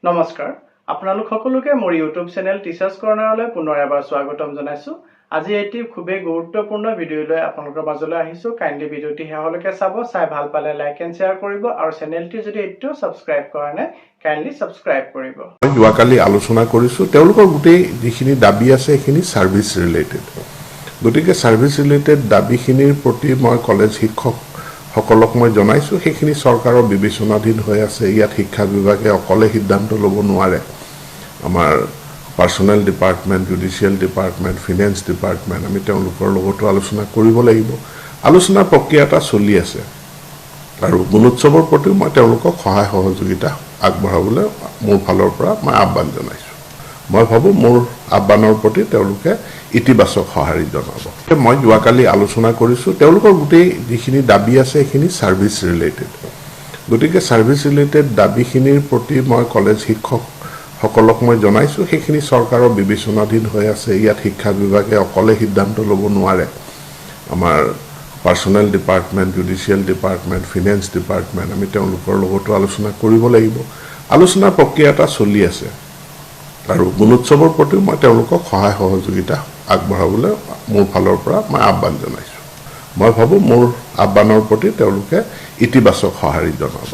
নমস্কাৰ আপোনালোক সকলোকে মোৰ ইউটিউব চেনেল টিচাৰ্ছ কৰ্ণাৰলৈ পুনৰ এবাৰ স্বাগতম জনাইছো। আজি এটি খুবেই গুৰুত্বপূৰ্ণ ভিডিঅ লৈ আপোনালোকৰ মাজলৈ আহিছো। কাইন্ডলি ভিডিঅটি শেষলৈকে চাব, চাই ভাল পালে লাইক এণ্ড শ্বেয়াৰ কৰিব আৰু চেনেলটি যদি এতিয়াও সাবস্ক্ৰাইব কৰা নাই কাইন্ডলি সাবস্ক্ৰাইব কৰিব। যোৱাকালি আলোচনা কৰিছো তেওঁলোকৰ গোটেই যিখিনি দাবী আছে সেইখিনি সাৰ্ভিস ৰিলেটেড। গতিকে সাৰ্ভিস ৰিলেটেড দাবীখিনিৰ প্ৰতি মই কলেজ শিক্ষক সকলক মই জনাইছো সেইখিনি চৰকাৰৰ বিবেচনাধীন হৈ আছে। ইয়াত শিক্ষা বিভাগে অকলে সিদ্ধান্ত ল'ব নোৱাৰে। আমাৰ personnel department, judicial department, finance department আমি তেওঁলোকৰ লগতো আলোচনা কৰিব লাগিব। আলোচনা প্ৰক্ৰিয়া এটা চলি আছে আৰু গুণোৎসৱৰ প্ৰতি মই তেওঁলোকক সহায় সহযোগিতা আগবঢ়াবলৈ মোৰ ফালৰ পৰা মই আহ্বান জনাইছো। মই ভাবো মোৰ আহ্বানৰ প্ৰতি তেওঁলোকে ইতিবাচক সঁহাৰি জনাব। মই যোৱাকালি আলোচনা কৰিছো তেওঁলোকৰ গোটেই যিখিনি দাবী আছে সেইখিনি সাৰ্ভিস ৰিলেটেড। গতিকে সাৰ্ভিস ৰিলেটেড দাবীখিনিৰ প্ৰতি মই কলেজ শিক্ষক সকলক মই জনাইছো সেইখিনি চৰকাৰৰ বিবেচনাধীন হৈ আছে। ইয়াত শিক্ষা বিভাগে অকলে সিদ্ধান্ত ল'ব নোৱাৰে। আমাৰ personnel department, judicial department, finance department আমি তেওঁলোকৰ লগতো আলোচনা কৰিব লাগিব। আলোচনা প্ৰক্ৰিয়া এটা চলি আছে আৰু গুণোৎসৱৰ প্ৰতি মই তেওঁলোকক সহায় সহযোগিতা আগবঢ়াবলৈ মোৰ ফালৰ পৰা মই আহ্বান জনাইছো। মই ভাবো মোৰ আহ্বানৰ প্ৰতি তেওঁলোকে ইতিবাচক সঁহাৰি জনাব।